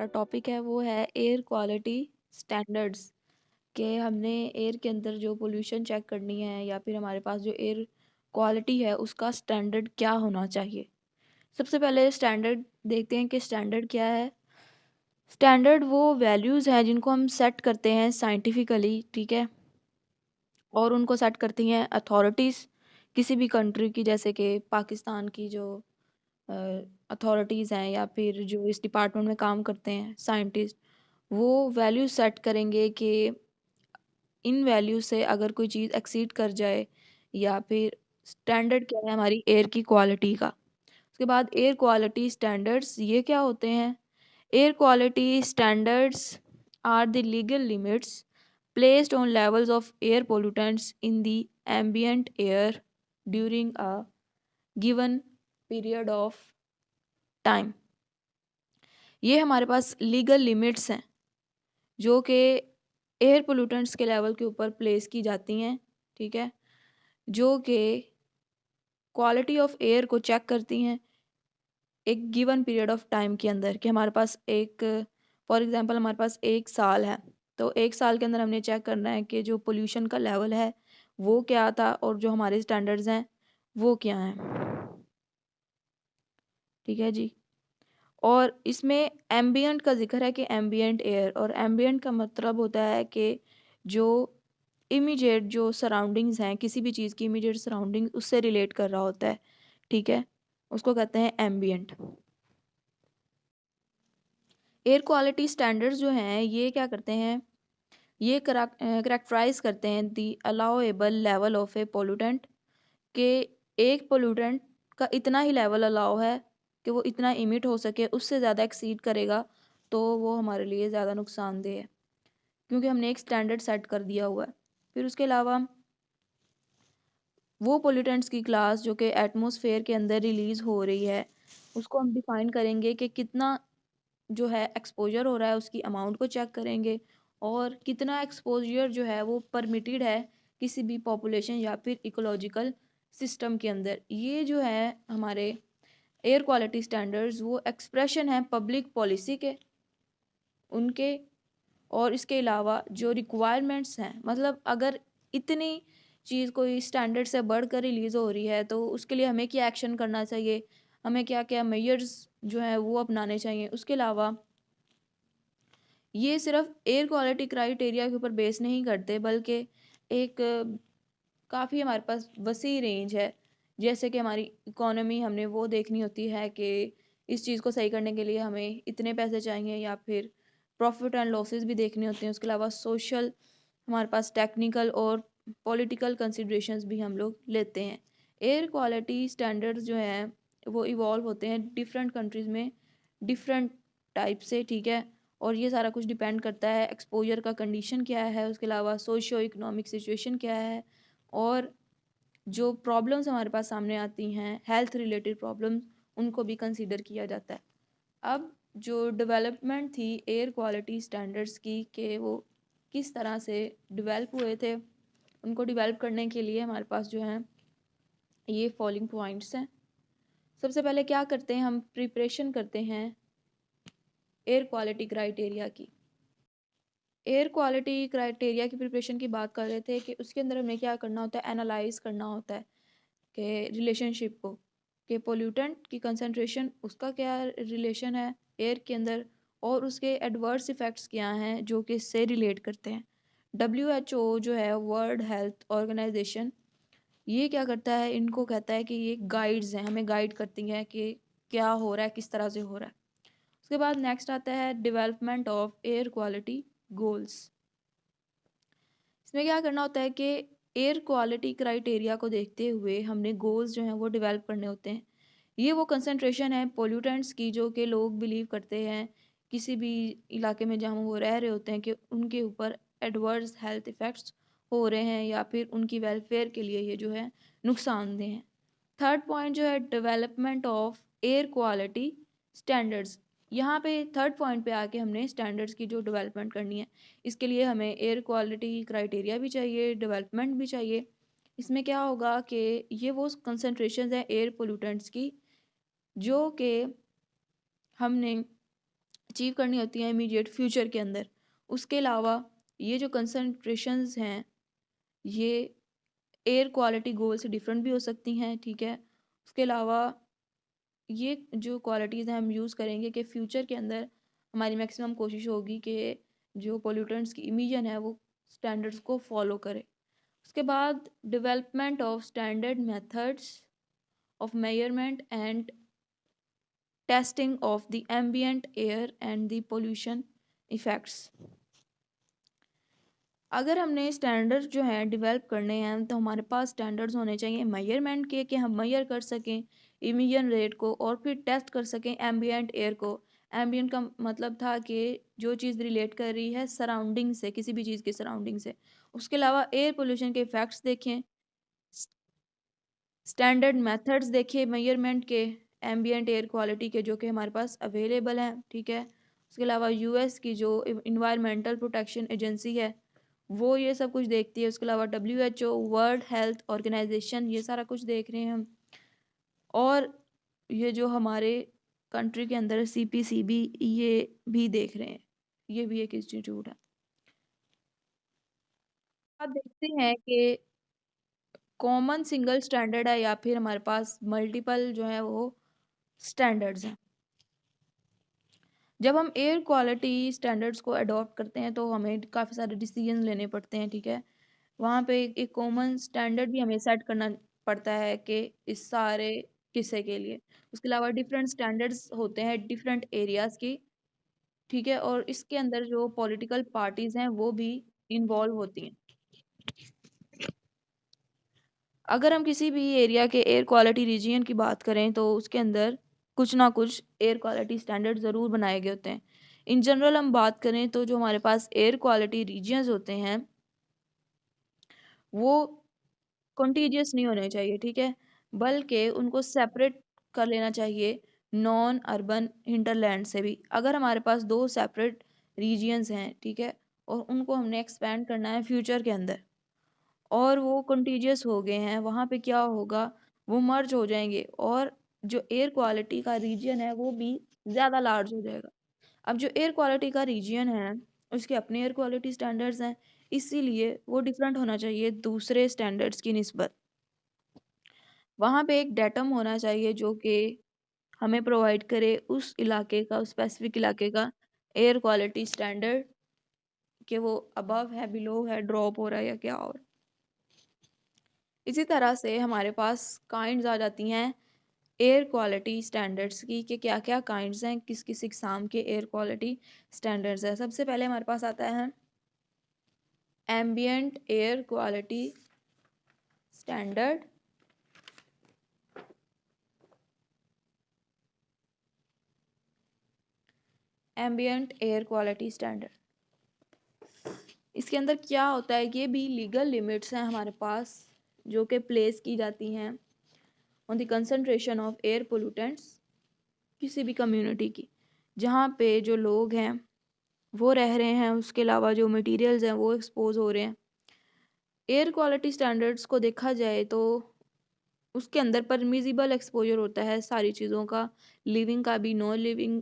Topic है वो है एयर क्वालिटी स्टैंडर्ड्स के हमने एयर के अंदर जो पोल्यूशन चेक करनी है या फिर हमारे पास जो एयर क्वालिटी है उसका स्टैंडर्ड क्या होना चाहिए। सबसे पहले स्टैंडर्ड देखते हैं कि स्टैंडर्ड क्या है। स्टैंडर्ड वो वैल्यूज़ हैं जिनको हम सेट करते हैं साइंटिफिकली, ठीक है, और उनको सेट करती हैं अथॉरिटीज़ किसी भी कंट्री की, जैसे कि पाकिस्तान की जो अथॉरिटीज़ हैं या फिर जो इस डिपार्टमेंट में काम करते हैं साइंटिस्ट, वो वैल्यू सेट करेंगे कि इन वैल्यू से अगर कोई चीज़ एक्सीड कर जाए या फिर स्टैंडर्ड क्या है हमारी एयर की क्वालिटी का। उसके बाद एयर क्वालिटी स्टैंडर्ड्स ये क्या होते हैं। Air quality standards are the legal limits placed on levels of air pollutants in the ambient air during a given period of time। ये हमारे पास लीगल लिमिट्स हैं जो कि एयर पोल्यूटेंट्स के लेवल के ऊपर प्लेस की जाती हैं, ठीक है, जो कि क्वालिटी ऑफ एयर को चेक करती हैं एक गिवन पीरियड ऑफ टाइम के अंदर। कि हमारे पास एक, फॉर एग्जांपल हमारे पास एक साल है, तो एक साल के अंदर हमने चेक करना है कि जो पोल्यूशन का लेवल है वो क्या था और जो हमारे स्टैंडर्ड्स हैं वो क्या हैं, ठीक है जी। और इसमें एम्बियंट का जिक्र है कि एम्बियंट एयर, और एम्बियंट का मतलब होता है कि जो इमीडिएट जो सराउंडिंग्स हैं किसी भी चीज़ की इमीडिएट सराउंडिंग उससे रिलेट कर रहा होता है, ठीक है, उसको कहते हैं एम्बियंट। एयर क्वालिटी स्टैंडर्ड्स जो हैं ये क्या करते हैं, ये करेक्टराइज करते हैं the allowable level of a pollutant, कि एक पोल्यूटेंट का इतना ही लेवल अलाउ है कि वो इतना इमिट हो सके, उससे ज़्यादा एक्सीड करेगा तो वो हमारे लिए ज़्यादा नुकसानदेह है, क्योंकि हमने एक स्टैंडर्ड सेट कर दिया हुआ है। फिर उसके अलावा वो पोल्यूटेंट्स की क्लास जो कि एटमॉस्फेयर के अंदर रिलीज़ हो रही है उसको हम डिफाइन करेंगे कि कितना जो है एक्सपोजर हो रहा है, उसकी अमाउंट को चेक करेंगे, और कितना एक्सपोजर जो है वो परमिटेड है किसी भी पॉपुलेशन या फिर इकोलॉजिकल सिस्टम के अंदर। ये जो है हमारे एयर क्वालिटी स्टैंडर्ड्स वो एक्सप्रेशन है पब्लिक पॉलिसी के उनके, और इसके अलावा जो रिक्वायरमेंट्स हैं, मतलब अगर इतनी चीज़ कोई स्टैंडर्ड से बढ़कर रिलीज़ हो रही है तो उसके लिए हमें क्या एक्शन करना चाहिए, हमें क्या क्या मेजर्स जो हैं वो अपनाने चाहिए। उसके अलावा ये सिर्फ एयर क्वालिटी क्राइटेरिया के ऊपर बेस नहीं करते, बल्कि एक काफ़ी हमारे पास वसी रेंज है। जैसे कि हमारी इकोनॉमी हमने वो देखनी होती है कि इस चीज़ को सही करने के लिए हमें इतने पैसे चाहिए, या फिर प्रॉफिट एंड लॉसेस भी देखने होते हैं। उसके अलावा सोशल, हमारे पास टेक्निकल और पॉलिटिकल कंसिडरेशंस भी हम लोग लेते हैं। एयर क्वालिटी स्टैंडर्ड्स जो हैं वो इवॉल्व होते हैं डिफरेंट कंट्रीज़ में डिफरेंट टाइप से, ठीक है, और ये सारा कुछ डिपेंड करता है एक्सपोजर का कंडीशन क्या है, उसके अलावा सोशियो इकोनॉमिक सिचुएशन क्या है, और जो प्रॉब्लम्स हमारे पास सामने आती हैं हेल्थ रिलेटेड प्रॉब्लम्स, उनको भी कंसीडर किया जाता है। अब जो डेवलपमेंट थी एयर क्वालिटी स्टैंडर्ड्स की, कि वो किस तरह से डेवलप हुए थे, उनको डेवलप करने के लिए हमारे पास जो हैं ये फॉलोइंग पॉइंट्स हैं। सबसे पहले क्या करते हैं, हम प्रिपरेशन करते हैं एयर क्वालिटी क्राइटेरिया की। एयर क्वालिटी क्राइटेरिया की प्रिपरेशन की बात कर रहे थे कि उसके अंदर हमें क्या करना होता है, एनालाइज करना होता है कि रिलेशनशिप को, कि पोल्यूटेंट की कंसंट्रेशन उसका क्या रिलेशन है एयर के अंदर, और उसके एडवर्स इफ़ेक्ट्स क्या हैं जो कि इससे रिलेट करते हैं। WHO जो है वर्ल्ड हेल्थ ऑर्गेनाइजेशन, ये क्या करता है, इनको कहता है कि ये गाइड्स हैं, हमें गाइड करती हैं कि क्या हो रहा है, किस तरह से हो रहा है। उसके बाद नेक्स्ट आता है development of air quality goals. इसमें क्या करना होता है कि एयर क्वालिटी क्राइटेरिया को देखते हुए हमने गोल्स जो हैं वो डेवलप करने होते हैं। ये वो कंसंट्रेशन है पोल्यूटेंट्स की जो कि लोग बिलीव करते हैं किसी भी इलाके में जहाँ वो रह रहे होते हैं कि उनके ऊपर एडवर्स हेल्थ इफ़ेक्ट्स हो रहे हैं या फिर उनकी वेलफेयर के लिए ये जो है नुकसानदेह हैं। थर्ड पॉइंट जो है development of air quality standards. यहाँ पे थर्ड पॉइंट पे आके हमने स्टैंडर्ड्स की जो डेवलपमेंट करनी है, इसके लिए हमें एयर क्वालिटी क्राइटेरिया भी चाहिए, डेवलपमेंट भी चाहिए। इसमें क्या होगा कि ये वो कंसंट्रेशन है एयर पोल्यूटेंट्स की जो कि हमने अचीव करनी होती हैं इमीडिएट फ्यूचर के अंदर। उसके अलावा ये जो कंसंट्रेशंस हैं ये एयर क्वालिटी गोल से डिफरेंट भी हो सकती हैं, ठीक है। उसके अलावा ये जो क्वालिटीज़ हैं हम यूज़ करेंगे कि फ्यूचर के अंदर हमारी मैक्सिमम कोशिश होगी कि जो पोल्यूटेंट्स की इमिशन है वो स्टैंडर्ड्स को फॉलो करे। उसके बाद development of standard methods of measurement and testing of the ambient air and the pollution effects. अगर हमने स्टैंडर्ड्स जो हैं डेवलप करने हैं तो हमारे पास स्टैंडर्ड्स होने चाहिए मेजरमेंट के, कि हम मेजर कर सकें इमिशन रेट को और फिर टेस्ट कर सकें एम्बियंट एयर को। एम्बियंट का मतलब था कि जो चीज़ रिलेट कर रही है सराउंडिंग से, किसी भी चीज़ की सराउंडिंग से। उसके अलावा एयर पोल्यूशन के इफ़ेक्ट्स देखें, स्टैंडर्ड मेथड्स देखें मेजरमेंट के एम्बियंट एयर क्वालिटी के जो कि हमारे पास अवेलेबल हैं, ठीक है। उसके अलावा यूएस की जो इन्वायरमेंटल प्रोटेक्शन एजेंसी है वो ये सब कुछ देखती है। उसके अलावा WHO वर्ल्ड हेल्थ ऑर्गेनाइजेशन ये सारा कुछ देख रहे हैं हम। और ये जो हमारे कंट्री के अंदर CPCB ये भी देख रहे हैं, ये भी एक इंस्टीट्यूट है। आप देखते हैं कि कॉमन सिंगल स्टैंडर्ड है या फिर हमारे पास मल्टीपल जो है वो स्टैंडर्ड्स हैं। जब हम एयर क्वालिटी स्टैंडर्ड्स को अडॉप्ट करते हैं तो हमें काफ़ी सारे डिसीजन लेने पड़ते हैं, ठीक है। वहाँ पे एक कॉमन स्टैंडर्ड भी हमें सेट करना पड़ता है कि इस सारे किस्से के लिए। उसके अलावा डिफरेंट स्टैंडर्ड्स होते हैं डिफरेंट एरियाज़ की, ठीक है। और इसके अंदर जो पॉलिटिकल पार्टीज़ हैं वो भी इन्वॉल्व होती हैं। अगर हम किसी भी एरिया के एयर क्वालिटी रीजियन की बात करें तो उसके अंदर कुछ ना कुछ एयर क्वालिटी स्टैंडर्ड ज़रूर बनाए गए होते हैं। इन जनरल हम बात करें तो जो हमारे पास एयर क्वालिटी रीजियंस होते हैं वो कॉन्टीजियस नहीं होने चाहिए, ठीक है। बल्कि उनको सेपरेट कर लेना चाहिए नॉन अर्बन हिंटरलैंड से भी। अगर हमारे पास दो सेपरेट रीजियंस हैं, ठीक है, और उनको हमने एक्सपैंड करना है फ्यूचर के अंदर और वो कंटीजियस हो गए हैं, वहाँ पे क्या होगा, वो मर्ज हो जाएंगे और जो एयर क्वालिटी का रीजन है वो भी ज़्यादा लार्ज हो जाएगा। अब जो एयर क्वालिटी का रीजन है उसके अपने एयर क्वालिटी स्टैंडर्ड्स हैं, इसीलिए वो डिफरेंट होना चाहिए दूसरे स्टैंडर्ड्स की निस्बत। वहाँ पे एक डेटम होना चाहिए जो कि हमें प्रोवाइड करे उस इलाके का, उस स्पेसिफिक इलाके का एयर क्वालिटी स्टैंडर्ड, कि वो अबव है, बिलो है, ड्रॉप हो रहा है या क्या और। इसी तरह से हमारे पास काइंड्स आ जाती हैं एयर क्वालिटी स्टैंडर्ड्स की, कि क्या क्या काइंड्स हैं, किस किस एग्जाम के एयर क्वालिटी स्टैंडर्ड्स है। सबसे पहले हमारे पास आता है ambient air quality standard. Ambient air quality standard, इसके अंदर क्या होता है, ये भी लीगल लिमिट्स हैं हमारे पास जो कि प्लेस की जाती हैं on the concentration of air pollutants किसी भी कम्युनिटी की, जहाँ पे जो लोग हैं वो रह रहे हैं, उसके अलावा जो मटेरियल्स हैं वो एक्सपोज हो रहे हैं। एयर क्वालिटी स्टैंडर्ड्स को देखा जाए तो उसके अंदर परमिजिबल एक्सपोजर होता है सारी चीज़ों का, लिविंग का भी, नॉन लिविंग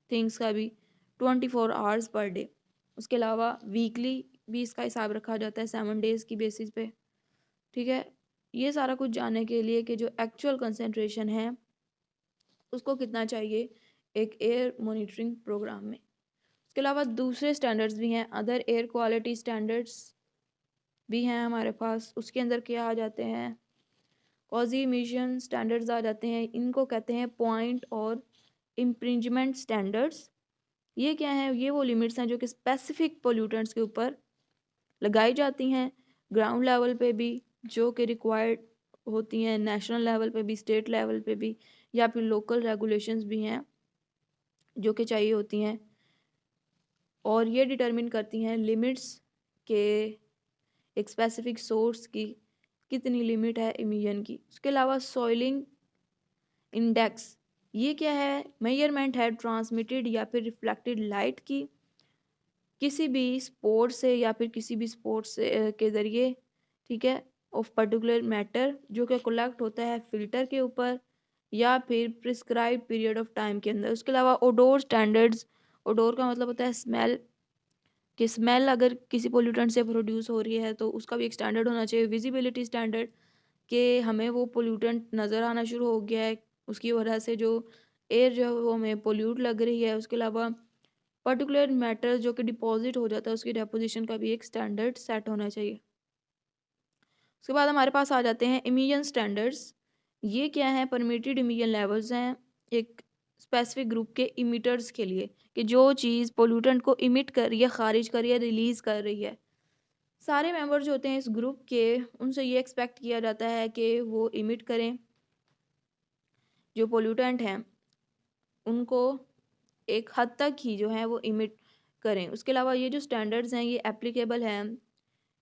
थिंग्स का भी, 24 आवर्स पर डे। उसके अलावा वीकली भी इसका हिसाब रखा जाता है 7 डेज़ की बेसिस पे, ठीक है। ये सारा कुछ जानने के लिए कि जो एक्चुअल कंसंट्रेशन है उसको कितना चाहिए एक एयर मॉनिटरिंग प्रोग्राम में। उसके अलावा दूसरे स्टैंडर्ड्स भी हैं, अदर एयर क्वालिटी स्टैंडर्ड्स भी हैं हमारे पास। उसके अंदर क्या आ जाते हैं, कॉजी इमिशन स्टैंडर्ड्स आ जाते हैं, इनको कहते हैं पॉइंट और इम्प्रिंजमेंट स्टैंडर्ड्स। ये क्या है, ये वो लिमिट्स हैं जो कि स्पेसिफिक पोल्यूटेंट्स के ऊपर लगाई जाती हैं ग्राउंड लेवल पे भी, जो कि रिक्वायर्ड होती हैं नेशनल लेवल पे भी, स्टेट लेवल पे भी, या फिर लोकल रेगुलेशंस भी हैं जो कि चाहिए होती हैं। और ये डिटरमिन करती हैं लिमिट्स के एक स्पेसिफिक सोर्स की कितनी लिमिट है इमिशन की। उसके अलावा सॉइलिंग इंडेक्स, ये क्या है, मेजरमेंट है ट्रांसमिटेड या फिर रिफ्लेक्टेड लाइट की किसी भी स्पोर्ट से या फिर किसी भी स्पोर्ट से के ज़रिए, ठीक है, ऑफ पर्टिकुलर मैटर जो कि कलेक्ट होता है फिल्टर के ऊपर या फिर प्रिस्क्राइब पीरियड ऑफ टाइम के अंदर। उसके अलावा ओडोर स्टैंडर्ड्स ओडोर का मतलब होता है स्मेल, कि स्मेल अगर किसी पोल्यूटेंट से प्रोड्यूस हो रही है तो उसका भी एक स्टैंडर्ड होना चाहिए। विजिबिलिटी स्टैंडर्ड, कि हमें वो पोल्यूटेंट नज़र आना शुरू हो गया है, उसकी वजह से जो एयर जो है वो हमें पोल्यूट लग रही है। उसके अलावा पर्टिकुलर मैटर जो कि डिपॉजिट हो जाता है उसकी डेपोजिशन का भी एक स्टैंडर्ड सेट होना चाहिए। उसके बाद हमारे पास आ जाते हैं इमिशन स्टैंडर्ड्स। ये क्या है? परमिटेड इमिशन लेवल्स हैं एक स्पेसिफिक ग्रुप के इमिटर्स के लिए, कि जो चीज़ पोल्यूटेंट को इमिट कर रही है, खारिज कर रही है, रिलीज़ कर रही है, सारे मेंबर जो होते हैं इस ग्रुप के, उनसे ये एक्सपेक्ट किया जाता है कि वो इमिट करें जो पोल्यूटेंट हैं उनको एक हद तक ही जो है वो इमिट करें। उसके अलावा ये जो स्टैंडर्ड्स हैं ये एप्लीकेबल हैं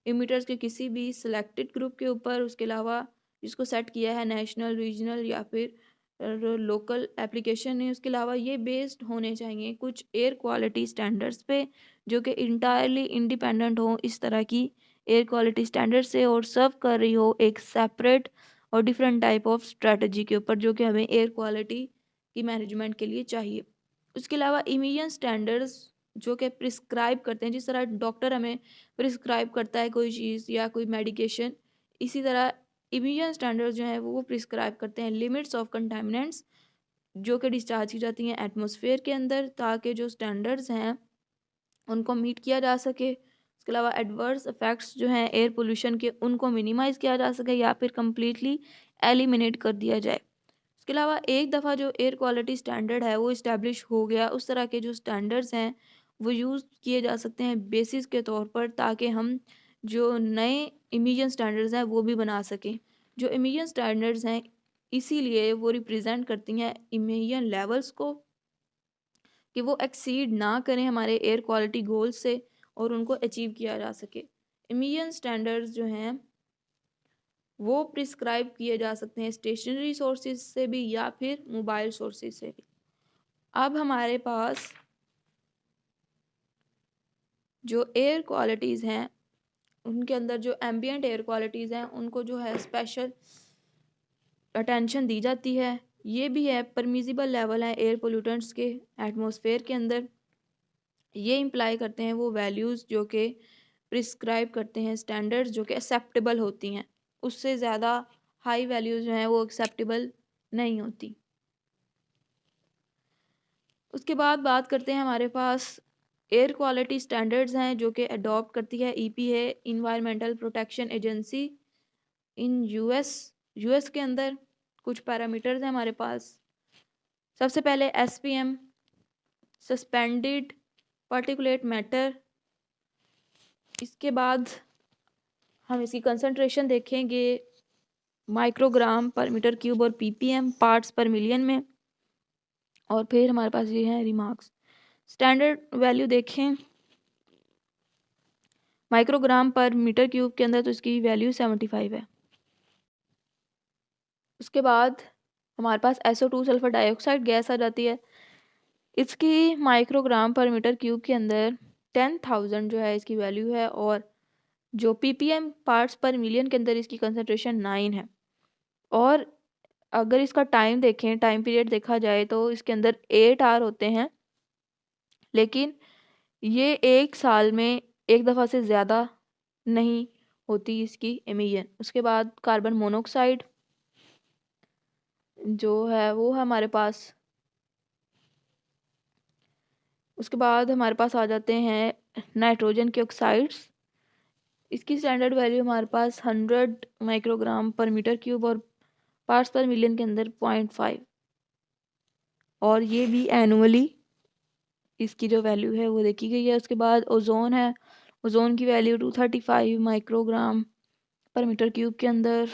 इमिटर्स के किसी भी सिलेक्टेड ग्रुप के ऊपर। उसके अलावा जिसको सेट किया है नेशनल, रीजनल या फिर लोकल एप्लीकेशन है। उसके अलावा ये बेस्ड होने चाहिए कुछ एयर क्वालिटी स्टैंडर्ड्स पे, जो कि इंटायरली इंडिपेंडेंट हो इस तरह की एयर क्वालिटी स्टैंडर्ड से, और सर्व कर रही हो एक सेपरेट और डिफरेंट टाइप ऑफ स्ट्रेटजी के ऊपर, जो कि हमें एयर क्वालिटी की मैनेजमेंट के लिए चाहिए। उसके अलावा इमिशन स्टैंडर्ड्स जो कि प्रिस्क्राइब करते हैं, जिस तरह डॉक्टर हमें प्रिस्क्राइब करता है कोई चीज़ या कोई मेडिकेशन, इसी तरह इमिशन स्टैंडर्ड्स जो हैं वो प्रिस्क्राइब करते हैं लिमिट्स ऑफ कंटामिनेंट्स जो कि डिस्चार्ज की जाती हैं एटमॉस्फेयर के अंदर, ताकि जो स्टैंडर्ड्स हैं उनको मीट किया जा सके। उसके अलावा एडवर्स इफेक्ट्स जो हैं एयर पोल्यूशन के, उनको मिनिमाइज़ किया जा सके या फिर कम्प्लीटली एलिमिनेट कर दिया जाए। इसके अलावा एक दफ़ा जो एयर क्वालिटी स्टैंडर्ड है वो इस्टेब्लिश हो गया, उस तरह के जो स्टैंडर्ड्स हैं वो यूज़ किए जा सकते हैं बेसिस के तौर पर, ताकि हम जो नए इमिशन स्टैंडर्ड्स हैं वो भी बना सकें। जो इमिशन स्टैंडर्ड्स हैं इसीलिए वो रिप्रेजेंट करती हैं इमिशन लेवल्स को, कि वो एक्सीड ना करें हमारे एयर क्वालिटी गोल से और उनको अचीव किया जा सके। इमिशन स्टैंडर्ड्स जो हैं वो प्रिस्क्राइब किए जा सकते हैं स्टेशनरी सोर्सेज से भी या फिर मोबाइल सोर्सेज से भी। अब हमारे पास जो एयर क्वालिटीज़ हैं उनके अंदर जो एम्बियंट एयर क्वालिटीज़ हैं उनको जो है स्पेशल अटेंशन दी जाती है। ये भी है परमिजिबल लेवल है एयर पोल्यूटेंट्स के एटमॉस्फेयर के अंदर। ये इम्प्लाई करते हैं वो वैल्यूज़ जो कि प्रिस्क्राइब करते हैं स्टैंडर्ड्स जो कि एक्सेप्टेबल होती हैं, उससे ज़्यादा हाई वैल्यूज़ जो हैं वो एक्सेप्टेबल नहीं होती। उसके बाद बात करते हैं हमारे पास एयर क्वालिटी स्टैंडर्ड्स हैं जो कि अडॉप्ट करती है EPA, environmental protection agency in US. US के अंदर कुछ पैरामीटर्स हैं हमारे पास। सबसे पहले एसपीएम, सस्पेंडेड पार्टिकुलेट मैटर। इसके बाद हम इसकी कंसंट्रेशन देखेंगे माइक्रोग्राम पर मीटर क्यूब और पीपीएम पार्ट्स पर मिलियन में। और फिर हमारे पास ये है रिमार्क्स। स्टैंडर्ड वैल्यू देखें माइक्रोग्राम पर मीटर क्यूब के अंदर, तो इसकी वैल्यू 75 है। उसके बाद हमारे पास SO2 सल्फर डाइऑक्साइड गैस आ जाती है। इसकी माइक्रोग्राम पर मीटर क्यूब के अंदर 10,000 जो है इसकी वैल्यू है, और जो ppm पार्ट्स पर मिलियन के अंदर इसकी कंसंट्रेशन 9 है। और अगर इसका टाइम देखें, टाइम पीरियड देखा जाए तो इसके अंदर 8 आवर होते हैं, लेकिन ये एक साल में एक दफ़ा से ज़्यादा नहीं होती इसकी एमिशन। उसके बाद कार्बन मोनोऑक्साइड जो है वो है हमारे पास। उसके बाद हमारे पास आ जाते हैं नाइट्रोजन के ऑक्साइड्स। इसकी स्टैंडर्ड वैल्यू हमारे पास 100 माइक्रोग्राम पर मीटर क्यूब और पार्ट्स पर मिलियन के अंदर 0.5, और ये भी एनुअली इसकी जो वैल्यू है वो देखी गई है। उसके बाद ओजोन है, ओजोन की वैल्यू 235 माइक्रोग्राम पर मीटर क्यूब के अंदर,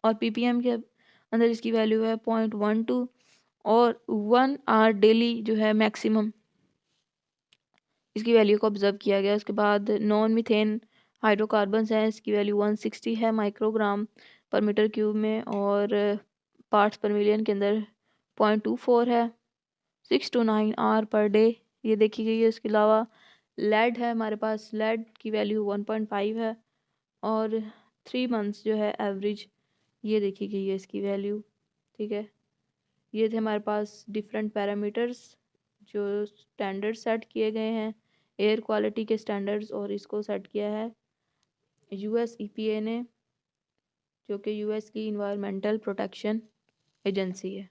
और पीपीएम के अंदर इसकी वैल्यू है 0.12, और 1 आवर डेली जो है मैक्सिमम इसकी वैल्यू को ऑब्जर्व किया गया। उसके बाद नॉन मीथेन हाइड्रोकार्बन्स हैं, इसकी वैल्यू 160 है माइक्रोग्राम पर मीटर क्यूब में, और पार्ट्स पर मिलियन के अंदर 0.24 है। 6 to 9 आवर पर डे ये देखी गई है। इसके अलावा लेड है हमारे पास, लेड की वैल्यू 1.5 है, और 3 मंथ्स जो है एवरेज ये देखी गई है इसकी वैल्यू। ठीक है, ये थे हमारे पास डिफरेंट पैरामीटर्स जो स्टैंडर्ड सेट किए गए हैं एयर क्वालिटी के स्टैंडर्ड्स, और इसको सेट किया है यूएस ईपीए ने, जो कि यूएस की इन्वायरमेंटल प्रोटेक्शन एजेंसी है।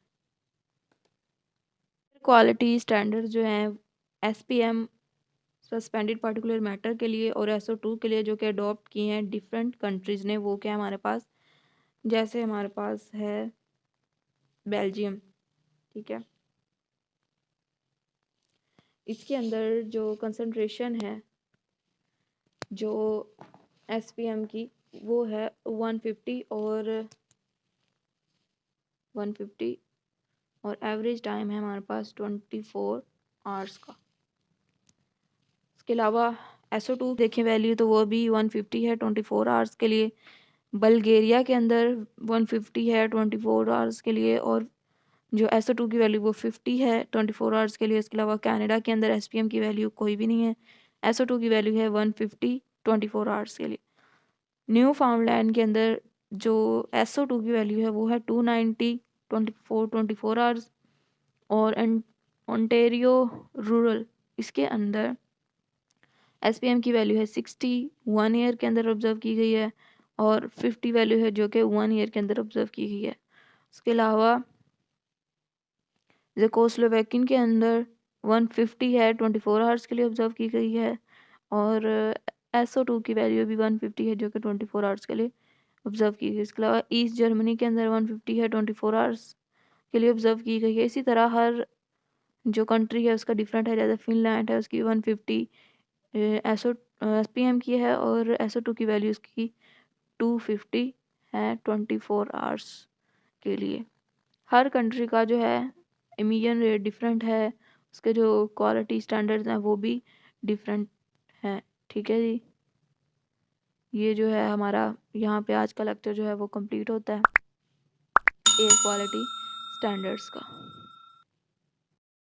क्वालिटी स्टैंडर्ड जो हैं एसपीएम सस्पेंडेड पार्टिकुलर मैटर के लिए और SO2 के लिए, जो कि अडॉप्ट किए हैं डिफरेंट कंट्रीज़ ने, वो क्या हमारे पास, जैसे हमारे पास है बेल्जियम, ठीक है। इसके अंदर जो कंसंट्रेशन है जो SPM की, वो है 150 और एवरेज टाइम है हमारे पास 24 आवर्स का। इसके अलावा SO2 देखें वैल्यू, तो वो भी 150 है 24 आवर्स के लिए। बल्गेरिया के अंदर 150 है 24 आवर्स के लिए, और जो SO2 की वैल्यू वो 50 है 24 आवर्स के लिए। इसके अलावा कनाडा के अंदर SPM की वैल्यू कोई भी नहीं है, SO2 की वैल्यू है 150 24 आवर्स के लिए। न्यू फाउंडलैंड के अंदर जो SO2 की वैल्यू है वो है 290 24 आवर्स, और ओंटेरियो रूरल, इसके अंदर SPM की वैल्यू है 60 1 ईयर के अंदर ऑब्जर्व की गई है, और 50 वैल्यू है जो कि 1 ईयर के अंदर ऑब्जर्व की गई है। इसके अलावा ज़ेकोस्लोवाकिया के अंदर 150 है 24 आवर्स के लिए ऑब्जर्व की गई है, और SO2 की वैल्यू भी 150 है जो कि 24 आवर्स के लिए ऑब्जर्व की गई। इसके अलावा ईस्ट जर्मनी के अंदर 150 है 24 आवर्स के लिए ऑब्जर्व की गई है। इसी तरह हर जो कंट्री है उसका डिफरेंट है, जैसे फिनलैंड है उसकी 150 एसओ SPM की है, और SO2 की वैल्यू उसकी 250 है 24 आवर्स के लिए। हर कंट्री का जो है एमिशन रेट डिफरेंट है, उसके जो क्वालिटी स्टैंडर्ड्स हैं वो भी डिफरेंट हैं, ठीक है जी। ये जो है हमारा यहाँ पे आज का लेक्चर जो है वो कंप्लीट होता है एयर क्वालिटी स्टैंडर्ड्स का।